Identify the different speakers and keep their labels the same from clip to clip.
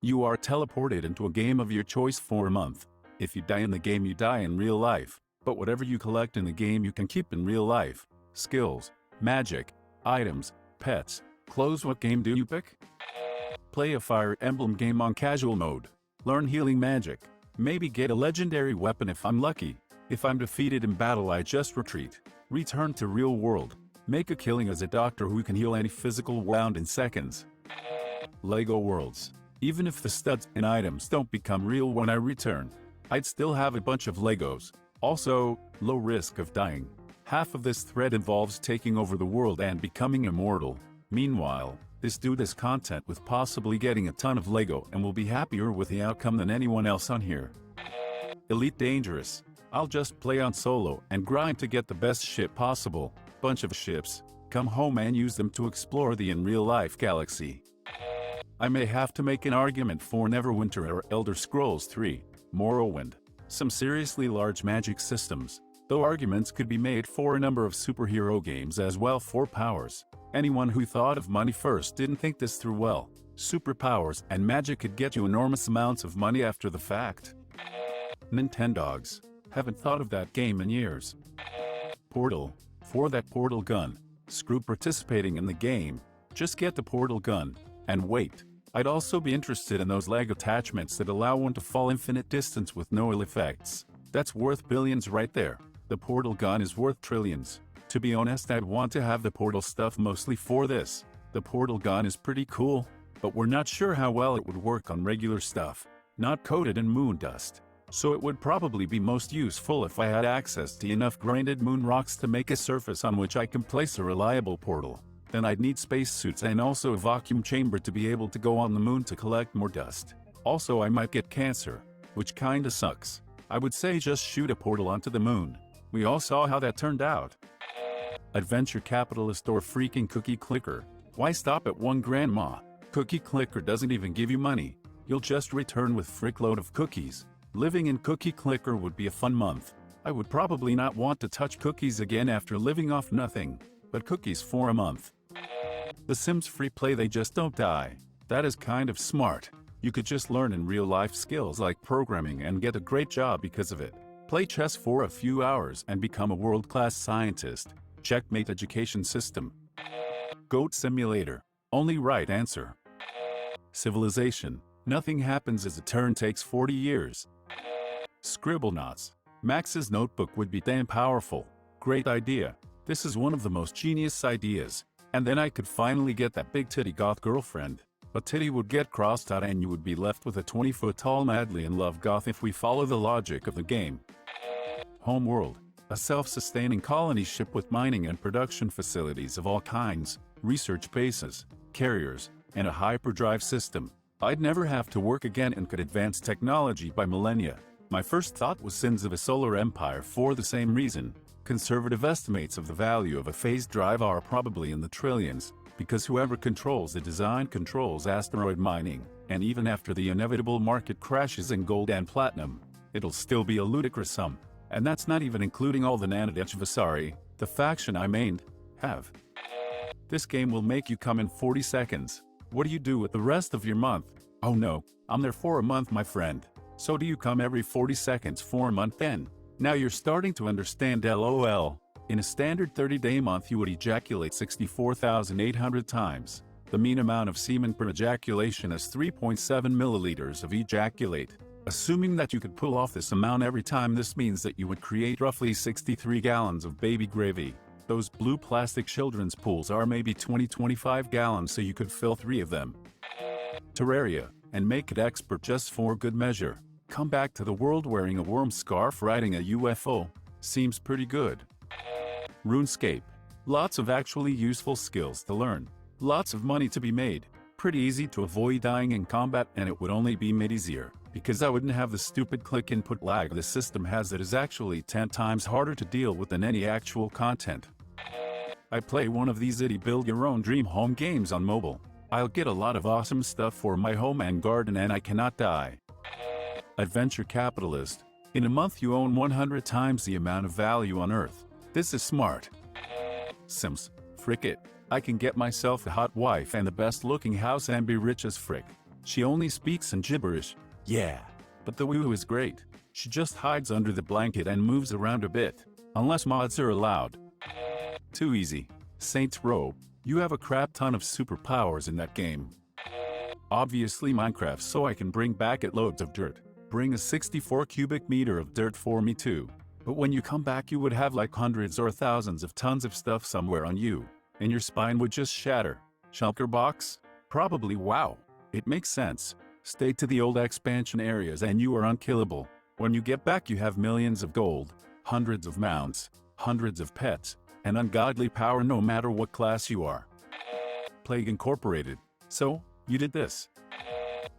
Speaker 1: You are teleported into a game of your choice for a month. If you die in the game, you die in real life. But whatever you collect in the game, you can keep in real life. Skills, magic, items, pets, clothes. What game do you pick? Play a Fire Emblem game on casual mode. Learn healing magic. Maybe get a legendary weapon if I'm lucky. If I'm defeated in battle, I just retreat. Return to real world. Make a killing as a doctor who can heal any physical wound in seconds. Lego Worlds. Even if the studs and items don't become real when I return, I'd still have a bunch of Legos. Also, low risk of dying. Half of this thread involves taking over the world and becoming immortal. Meanwhile, this dude is content with possibly getting a ton of Lego and will be happier with the outcome than anyone else on here. Elite Dangerous. I'll just play on solo and grind to get the best ship possible. Bunch of ships. Come home and use them to explore the in real life galaxy. I may have to make an argument for Neverwinter or Elder Scrolls 3, Morrowind. Some seriously large magic systems, though arguments could be made for a number of superhero games as well for powers. Anyone who thought of money first didn't think this through well. Superpowers and magic could get you enormous amounts of money after the fact. Nintendogs. Haven't thought of that game in years. Portal. For that portal gun. Screw participating in the game. Just get the portal gun. And wait. I'd also be interested in those leg attachments that allow one to fall infinite distance with no ill effects. That's worth billions right there. The portal gun is worth trillions. To be honest, I'd want to have the portal stuff mostly for this. The portal gun is pretty cool, but we're not sure how well it would work on regular stuff, not coated in moon dust. So it would probably be most useful if I had access to enough grinded moon rocks to make a surface on which I can place a reliable portal. Then I'd need spacesuits and also a vacuum chamber to be able to go on the moon to collect more dust. Also, I might get cancer, which kinda sucks. I would say just shoot a portal onto the moon. We all saw how that turned out. Adventure capitalist or freaking cookie clicker. Why stop at one grandma? Cookie clicker doesn't even give you money. You'll just return with frickload of cookies. Living in cookie clicker would be a fun month. I would probably not want to touch cookies again after living off nothing, but cookies for a month. The Sims free play, they just don't die. That is kind of smart. You could just learn in real life skills like programming and get a great job because of it. Play chess for a few hours and become a world-class scientist. Checkmate education system. Goat Simulator. Only right answer. Civilization. Nothing happens as a turn takes 40 years. Scribblenauts. Max's notebook would be damn powerful. Great idea. This is one of the most genius ideas. And then I could finally get that big titty goth girlfriend. But titty would get crossed out and you would be left with a 20-foot-tall madly in love goth if we follow the logic of the game. Homeworld. A self-sustaining colony ship with mining and production facilities of all kinds, research bases, carriers, and a hyperdrive system. I'd never have to work again and could advance technology by millennia. My first thought was Sins of a Solar Empire for the same reason. Conservative estimates of the value of a phased drive are probably in the trillions, because whoever controls the design controls asteroid mining, and even after the inevitable market crashes in gold and platinum, it'll still be a ludicrous sum. And that's not even including all the Nanadechvasari, the faction I mained, have. This game will make you come in 40 seconds. What do you do with the rest of your month? Oh no, I'm there for a month, my friend. So do you come every 40 seconds for a month then? Now you're starting to understand, LOL. In a standard 30-day month you would ejaculate 64,800 times. The mean amount of semen per ejaculation is 3.7 milliliters of ejaculate. Assuming that you could pull off this amount every time, this means that you would create roughly 63 gallons of baby gravy. Those blue plastic children's pools are maybe 20-25 gallons, so you could fill 3 of them. Terraria, and make it expert just for good measure. Come back to the world wearing a worm scarf riding a UFO. Seems pretty good. RuneScape. Lots of actually useful skills to learn. Lots of money to be made. Pretty easy to avoid dying in combat, and it would only be made easier, because I wouldn't have the stupid click input lag the system has that is actually 10 times harder to deal with than any actual content. I play one of these itty build your own dream home games on mobile. I'll get a lot of awesome stuff for my home and garden and I cannot die. Adventure capitalist. In a month you own 100 times the amount of value on Earth. This is smart. Sims. Frick it. I can get myself a hot wife and the best looking house and be rich as frick. She only speaks in gibberish. Yeah. But the woo is great. She just hides under the blanket and moves around a bit. Unless mods are allowed. Too easy. Saints Row, you have a crap ton of superpowers in that game. Obviously Minecraft, so I can bring back it loads of dirt. Bring a 64 cubic meter of dirt for me too. But when you come back you would have like hundreds or thousands of tons of stuff somewhere on you. And your spine would just shatter. Shulker box? Probably. Wow. It makes sense. Stay to the old expansion areas and you are unkillable. When you get back you have millions of gold, hundreds of mounts, hundreds of pets, and ungodly power no matter what class you are. Plague Incorporated. So, you did this.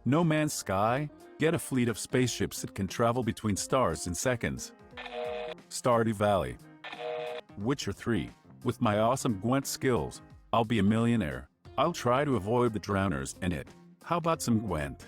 Speaker 1: No Man's Sky? Get a fleet of spaceships that can travel between stars in seconds. Stardew Valley. Witcher 3. With my awesome Gwent skills, I'll be a millionaire. I'll try to avoid the drowners in it. How about some Gwent?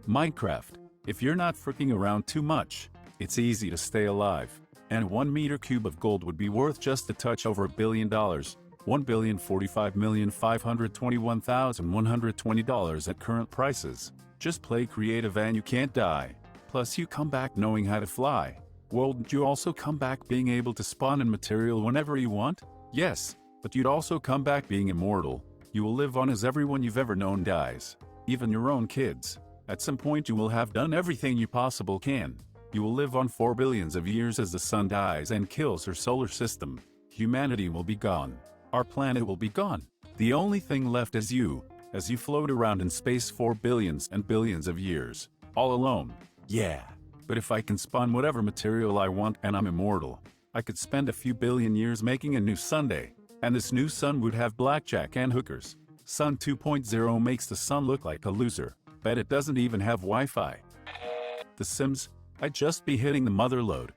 Speaker 1: Minecraft. If you're not freaking around too much, it's easy to stay alive. And 1 meter cube of gold would be worth just a touch over $1 billion. $1,045,521,120 at current prices. Just play creative and you can't die. Plus you come back knowing how to fly. Wouldn't you also come back being able to spawn in material whenever you want? Yes, but you'd also come back being immortal. You will live on as everyone you've ever known dies. Even your own kids. At some point you will have done everything you possibly can. You will live on for billions of years as the sun dies and kills our solar system. Humanity will be gone. Our planet will be gone. The only thing left is you, as you float around in space for billions and billions of years. All alone. Yeah. But if I can spawn whatever material I want and I'm immortal, I could spend a few billion years making a new Sunday. And this new sun would have blackjack and hookers. Sun 2.0 makes the sun look like a loser. Bet it doesn't even have Wi-Fi. The Sims, I'd just be hitting the mother load.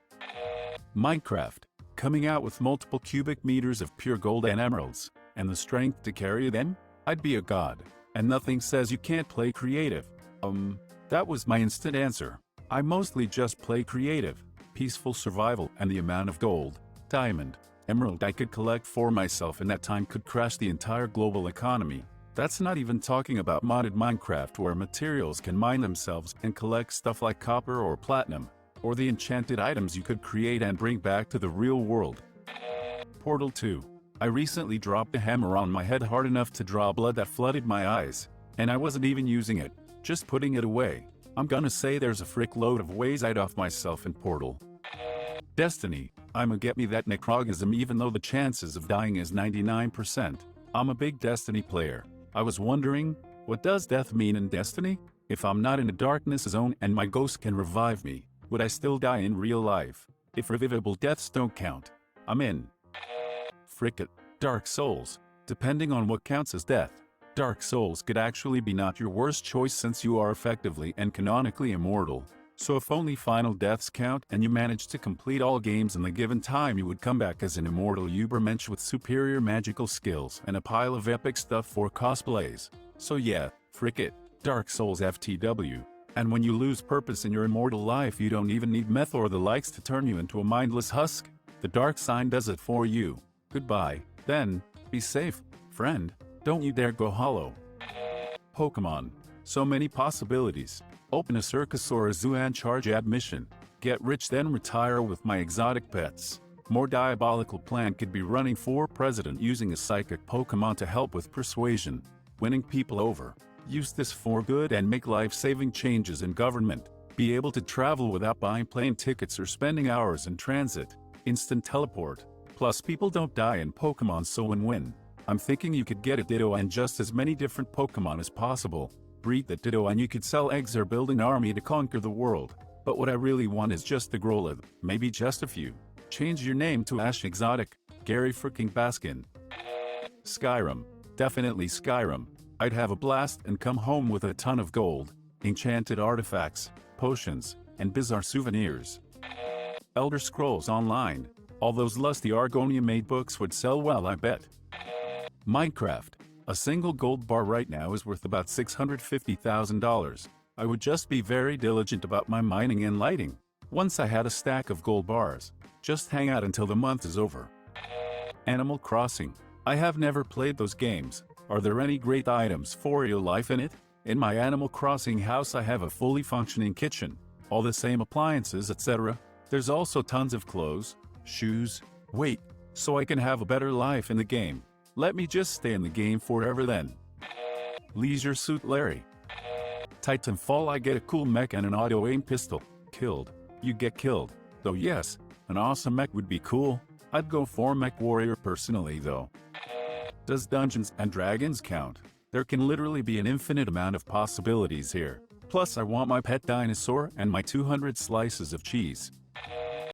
Speaker 1: Minecraft, coming out with multiple cubic meters of pure gold and emeralds, and the strength to carry them? I'd be a god. And nothing says you can't play creative. That was my instant answer. I mostly just play creative, peaceful survival, and the amount of gold, diamond, emerald I could collect for myself in that time could crash the entire global economy. That's not even talking about modded Minecraft where materials can mine themselves and collect stuff like copper or platinum, or the enchanted items you could create and bring back to the real world. Portal 2. I recently dropped a hammer on my head hard enough to draw blood that flooded my eyes, and I wasn't even using it, just putting it away. I'm gonna say there's a frick load of ways I'd off myself in Portal. Destiny. I'ma get me that necrogism even though the chances of dying is 99%. I'm a big Destiny player. I was wondering, what does death mean in Destiny? If I'm not in a darkness zone and my ghost can revive me, would I still die in real life? If revivable deaths don't count, I'm in. Frick it. Dark Souls. Depending on what counts as death, Dark Souls could actually be not your worst choice since you are effectively and canonically immortal. So if only final deaths count and you manage to complete all games in the given time, you would come back as an immortal Ubermensch with superior magical skills and a pile of epic stuff for cosplays. So yeah, frick it. Dark Souls FTW. And when you lose purpose in your immortal life, you don't even need meth or the likes to turn you into a mindless husk. The dark sign does it for you. Goodbye. Then, be safe, friend. Don't you dare go hollow. Pokemon. So many possibilities. Open a circus or a zoo and charge admission. Get rich then retire with my exotic pets. More diabolical plan could be running for president using a psychic Pokemon to help with persuasion. Winning people over. Use this for good and make life-saving changes in government. Be able to travel without buying plane tickets or spending hours in transit. Instant teleport. Plus people don't die in Pokemon, so win-win. I'm thinking you could get a Ditto and just as many different Pokemon as possible. Breed the Ditto and you could sell eggs or build an army to conquer the world. But what I really want is just a Growlithe, maybe just a few. Change your name to Ash Exotic, Gary fricking Baskin. Skyrim. Definitely Skyrim. I'd have a blast and come home with a ton of gold, enchanted artifacts, potions, and bizarre souvenirs. Elder Scrolls Online. All those lusty Argonia-made books would sell well, I bet. Minecraft. A single gold bar right now is worth about $650,000. I would just be very diligent about my mining and lighting. Once I had a stack of gold bars, just hang out until the month is over. Animal Crossing. I have never played those games. Are there any great items for real life in it? In my Animal Crossing house I have a fully functioning kitchen, all the same appliances, etc. There's also tons of clothes, shoes. Wait, so I can have a better life in the game. Let me just stay in the game forever then. Leisure Suit Larry. Titanfall, I get a cool mech and an auto-aim pistol. Killed. You get killed. Though yes, an awesome mech would be cool. I'd go for Mech Warrior personally though. Does Dungeons and Dragons count? There can literally be an infinite amount of possibilities here. Plus I want my pet dinosaur and my 200 slices of cheese.